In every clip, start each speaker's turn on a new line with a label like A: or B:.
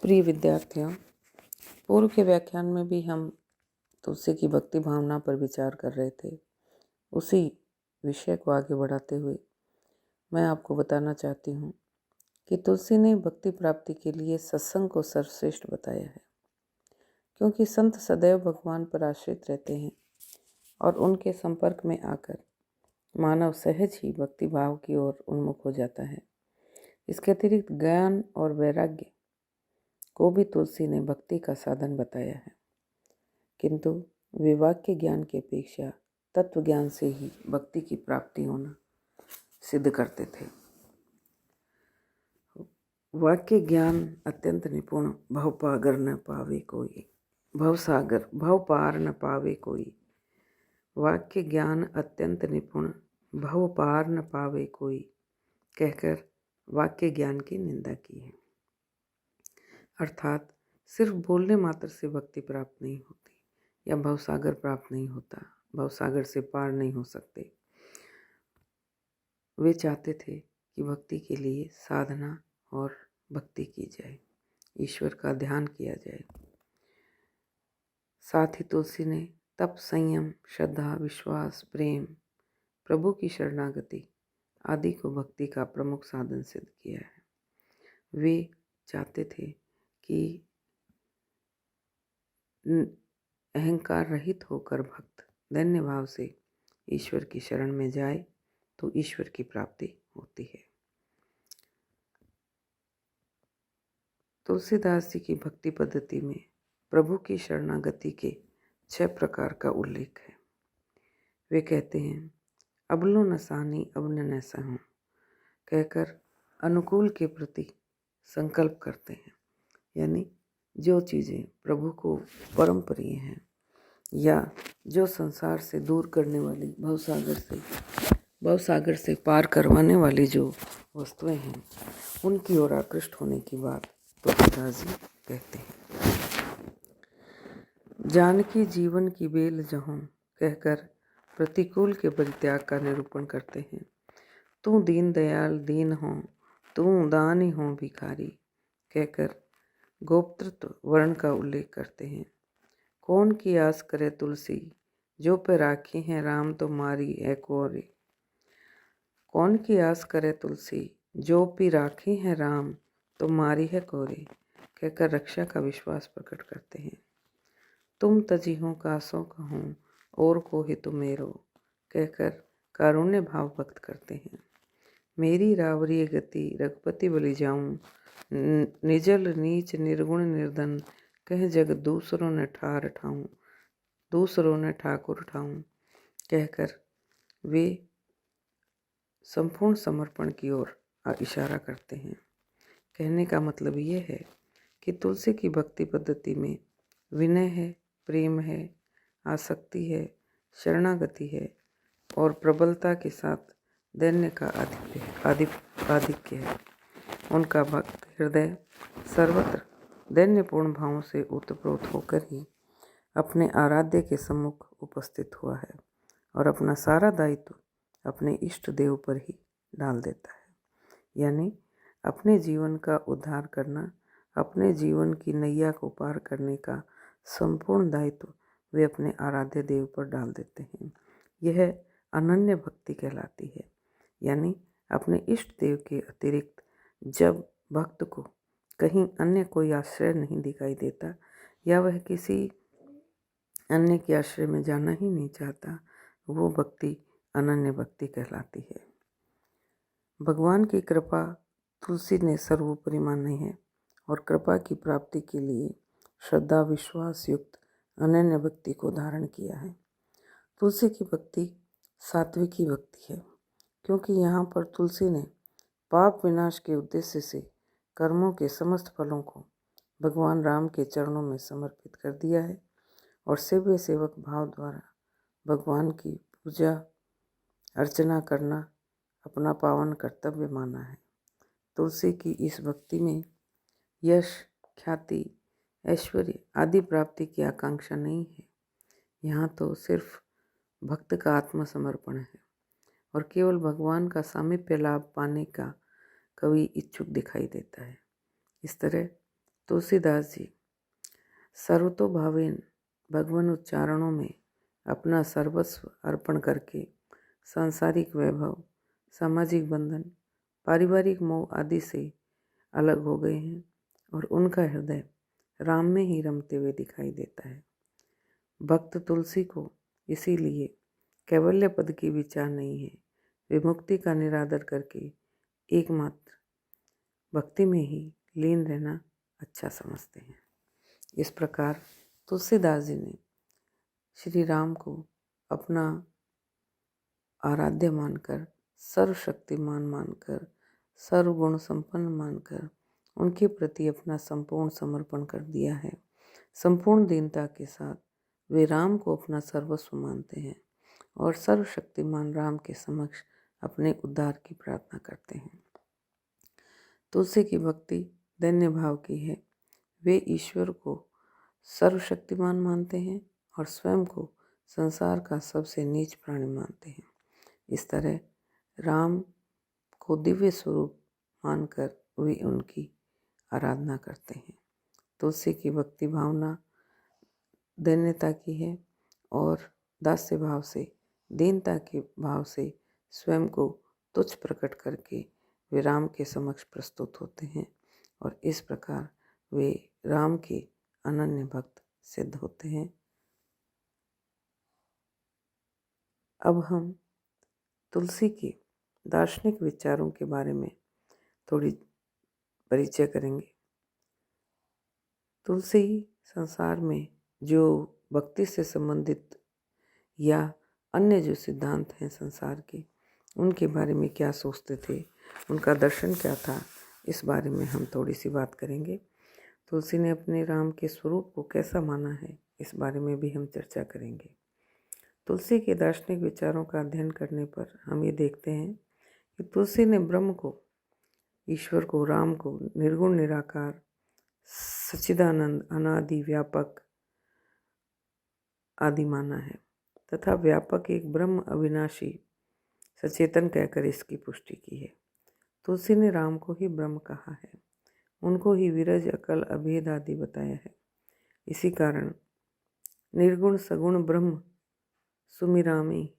A: प्रिय विद्यार्थियों, पूर्व के व्याख्यान में भी हम तुलसी की भक्ति भावना पर विचार कर रहे थे। उसी विषय को आगे बढ़ाते हुए मैं आपको बताना चाहती हूँ कि तुलसी ने भक्ति प्राप्ति के लिए सत्संग को सर्वश्रेष्ठ बताया है, क्योंकि संत सदैव भगवान पर आश्रित रहते हैं और उनके संपर्क में आकर मानव सहज ही भक्ति भाव की ओर उन्मुख हो जाता है। इसके अतिरिक्त ज्ञान और वैराग्य को भी तुलसी ने भक्ति का साधन बताया है, किंतु वे वाक्य ज्ञान की अपेक्षा तत्व ज्ञान से ही भक्ति की प्राप्ति होना सिद्ध करते थे। वाक्य ज्ञान अत्यंत निपुण, भव पार न पावे कोई, भवसागर भव पार न पावे कोई। वाक्य ज्ञान अत्यंत निपुण, भव पार न पावे कोई कहकर वाक्य ज्ञान की निंदा की है। अर्थात सिर्फ बोलने मात्र से भक्ति प्राप्त नहीं होती या भवसागर प्राप्त नहीं होता, भवसागर से पार नहीं हो सकते। वे चाहते थे कि भक्ति के लिए साधना और भक्ति की जाए, ईश्वर का ध्यान किया जाए। साथ ही तुलसी ने तप, संयम, श्रद्धा, विश्वास, प्रेम, प्रभु की शरणागति आदि को भक्ति का प्रमुख साधन सिद्ध किया है। वे चाहते थे कि अहंकार रहित होकर भक्त धन्य भाव से ईश्वर की शरण में जाए तो ईश्वर की प्राप्ति होती है। तुलसीदास जी की भक्ति पद्धति में प्रभु की शरणागति के 6 प्रकार का उल्लेख है। वे कहते हैं, अबलो न सानी अब न सहूं कहकर अनुकूल के प्रति संकल्प करते हैं। यानी जो चीज़ें प्रभु को परम प्रिय हैं या जो संसार से दूर करने वाली, भवसागर से पार करवाने वाली जो वस्तुएं हैं, उनकी ओर आकृष्ट होने की बात तुलसीदास जी कहते हैं। जानकी जीवन की बेल जहों कहकर प्रतिकूल के परित्याग का निरूपण करते हैं। तू दीन दयाल दीन हो, तू दानी हो भिखारी कहकर गोपतृत्व वर्ण का उल्लेख करते हैं। कौन की आस करे तुलसी, जो पे राखी है राम तो मारी है कोरे। कौन की आस करे तुलसी, जो पी राखी है राम तो मारी है कोरे कहकर रक्षा का विश्वास प्रकट करते हैं। तुम तजी हो कासों कहूँ और को ही तुमेरो कहकर कारुण्य भाव व्यक्त करते हैं। मेरी रावरी गति रघुपति बलि जाऊं, निजल नीच निर्गुण निर्धन कह जग दूसरों ने ठार ठाऊं, दूसरों ने ठाकुर ठाऊं कहकर वे संपूर्ण समर्पण की ओर इशारा करते हैं। कहने का मतलब ये है कि तुलसी की भक्ति पद्धति में विनय है, प्रेम है, आसक्ति है, शरणागति है और प्रबलता के साथ दैन्य का आधिक्य है। उनका भक्त हृदय सर्वत्र दैन्यपूर्ण भावों से ओतप्रोत होकर ही अपने आराध्य के सम्मुख उपस्थित हुआ है और अपना सारा दायित्व अपने इष्ट देव पर ही डाल देता है। यानी अपने जीवन का उद्धार करना, अपने जीवन की नैया को पार करने का संपूर्ण दायित्व वे अपने आराध्य देव पर डाल देते हैं। यह अनन्य भक्ति कहलाती है। यानी अपने इष्ट देव के अतिरिक्त जब भक्त को कहीं अन्य कोई आश्रय नहीं दिखाई देता या वह किसी अन्य के आश्रय में जाना ही नहीं चाहता, वो भक्ति अनन्य भक्ति कहलाती है। भगवान की कृपा तुलसी ने सर्वोपरि मानी है और कृपा की प्राप्ति के लिए श्रद्धा विश्वास युक्त अनन्य भक्ति को धारण किया है। तुलसी की भक्ति सात्विकी भक्ति है, क्योंकि यहाँ पर तुलसी ने पाप विनाश के उद्देश्य से कर्मों के समस्त फलों को भगवान राम के चरणों में समर्पित कर दिया है और सेव्य सेवक भाव द्वारा भगवान की पूजा अर्चना करना अपना पावन कर्तव्य माना है। तुलसी की इस भक्ति में यश, ख्याति, ऐश्वर्य आदि प्राप्ति की आकांक्षा नहीं है। यहाँ तो सिर्फ भक्त का आत्मसमर्पण है और केवल भगवान का सामीप्य लाभ पाने का कवि इच्छुक दिखाई देता है। इस तरह तुलसीदास जी सर्वतोभावेन भगवान उच्चारणों में अपना सर्वस्व अर्पण करके सांसारिक वैभव, सामाजिक बंधन, पारिवारिक मोह आदि से अलग हो गए हैं और उनका हृदय राम में ही रमते हुए दिखाई देता है। भक्त तुलसी को इसीलिए कैवल्य पद की विचार नहीं है, वे मुक्ति का निरादर करके एकमात्र भक्ति में ही लीन रहना अच्छा समझते हैं। इस प्रकार तुलसीदास जी ने श्री राम को अपना आराध्य मानकर, सर्वशक्तिमान मानकर, सर्वगुण संपन्न मानकर उनके प्रति अपना संपूर्ण समर्पण कर दिया है। संपूर्ण दीनता के साथ वे राम को अपना सर्वस्व मानते हैं और सर्वशक्तिमान राम के समक्ष अपने उद्धार की प्रार्थना करते हैं। तुलसी की भक्ति दैन्य भाव की है। वे ईश्वर को सर्वशक्तिमान मानते हैं और स्वयं को संसार का सबसे नीच प्राणी मानते हैं। इस तरह राम को दिव्य स्वरूप मानकर वे उनकी आराधना करते हैं। तुलसी की भक्ति भावना दैन्यता की है और दास्य भाव से, दीनता के भाव से स्वयं को तुच्छ प्रकट करके वे राम के समक्ष प्रस्तुत होते हैं और इस प्रकार वे राम के अनन्य भक्त सिद्ध होते हैं। अब हम तुलसी के दार्शनिक विचारों के बारे में थोड़ी परिचय करेंगे। तुलसी संसार में जो भक्ति से संबंधित या अन्य जो सिद्धांत हैं संसार के, उनके बारे में क्या सोचते थे, उनका दर्शन क्या था, इस बारे में हम थोड़ी सी बात करेंगे। तुलसी ने अपने राम के स्वरूप को कैसा माना है, इस बारे में भी हम चर्चा करेंगे। तुलसी के दार्शनिक विचारों का अध्ययन करने पर हम ये देखते हैं कि तुलसी ने ब्रह्म को, ईश्वर को, राम को निर्गुण निराकार, सच्चिदानंद, अनादि, व्यापक आदि माना है तथा व्यापक एक ब्रह्म अविनाशी सचेतन कहकर इसकी पुष्टि की है। तुलसी ने राम को ही ब्रह्म कहा है, उनको ही विरज, अकल, अभेद आदि बताया है। इसी कारण निर्गुण सगुण ब्रह्म सुमिरामी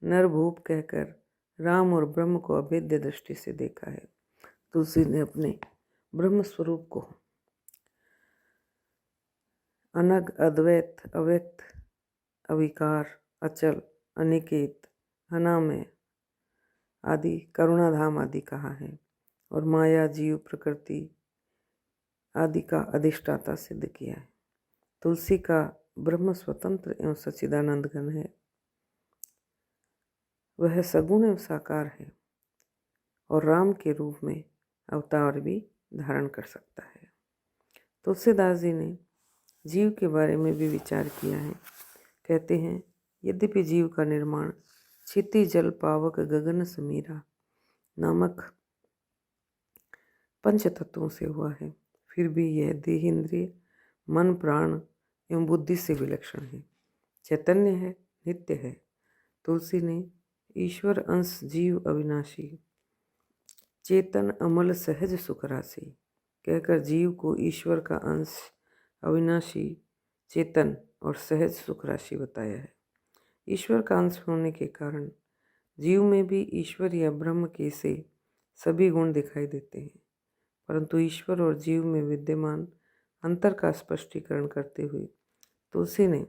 A: नरभूप कहकर राम और ब्रह्म को अभेद्य दृष्टि से देखा है। तुलसी ने अपने ब्रह्म स्वरूप को अनग, अद्वैत, अव्यक्त, अविकार, अचल, अनिकेत, अनामय आदि, करुणाधाम आदि कहा है और माया, जीव, प्रकृति आदि का अधिष्ठाता सिद्ध किया है। तुलसी का ब्रह्म स्वतंत्र एवं सच्चिदानंद घन है। वह सगुण एवं साकार है और राम के रूप में अवतार भी धारण कर सकता है। तुलसीदास जी ने जीव के बारे में भी विचार किया है। कहते हैं, यद्यपि जीव का निर्माण क्षिति, जल, पावक, गगन, समीरा नामक पंच तत्वों से हुआ है, फिर भी यह देह, इंद्रिय, मन, प्राण एवं बुद्धि से विलक्षण है, चैतन्य है, नित्य है। तुलसी ने ईश्वर अंश जीव अविनाशी, चेतन, अमल, सहज, सुख राशि कहकर जीव को ईश्वर का अंश, अविनाशी, चेतन और सहज सुख राशि बताया है। ईश्वर का अंश होने के कारण जीव में भी ईश्वर या ब्रह्म के से सभी गुण दिखाई देते हैं, परंतु ईश्वर और जीव में विद्यमान अंतर का स्पष्टीकरण करते हुए तुलसी ने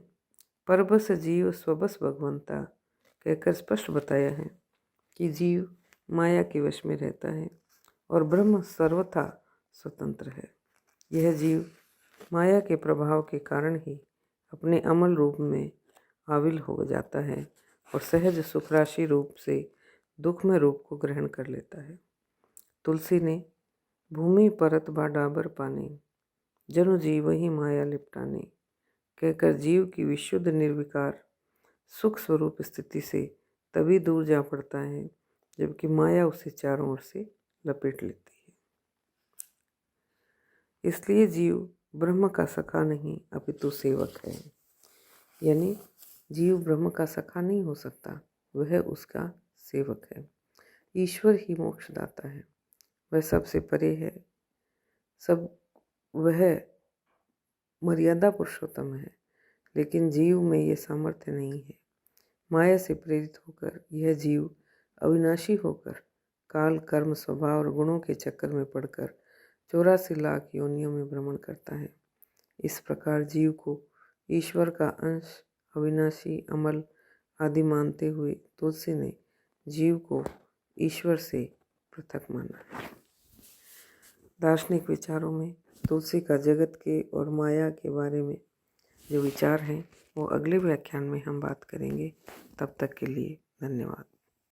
A: परबस जीव स्वबस भगवंता कहकर स्पष्ट बताया है कि जीव माया के वश में रहता है और ब्रह्म सर्वथा स्वतंत्र है। यह जीव माया के प्रभाव के कारण ही अपने अमल रूप में आविल हो जाता है और सहज सुखराशि रूप से दुखमय रूप को ग्रहण कर लेता है। तुलसी ने भूमि परत बा डाबर पाने, जनु जीव ही माया लिपटाने कहकर जीव की विशुद्ध निर्विकार सुख स्वरूप स्थिति से तभी दूर जा पड़ता है जबकि माया उसे चारों ओर से लपेट लेती है। इसलिए जीव ब्रह्म का सखा नहीं अपितु सेवक है। यानी जीव ब्रह्म का सखा नहीं हो सकता, वह उसका सेवक है। ईश्वर ही मोक्षदाता है, वह सबसे परे है, सब वह मर्यादा पुरुषोत्तम है, लेकिन जीव में ये सामर्थ्य नहीं है। माया से प्रेरित होकर यह जीव अविनाशी होकर काल, कर्म, स्वभाव और गुणों के चक्कर में पड़कर 84 लाख योनियों में भ्रमण करता है। इस प्रकार जीव को ईश्वर का अंश, अविनाशी, अमल आदि मानते हुए तुलसी ने जीव को ईश्वर से पृथक माना है। दार्शनिक विचारों में तुलसी का जगत के और माया के बारे में जो विचार हैं वो अगले व्याख्यान में हम बात करेंगे। तब तक के लिए धन्यवाद।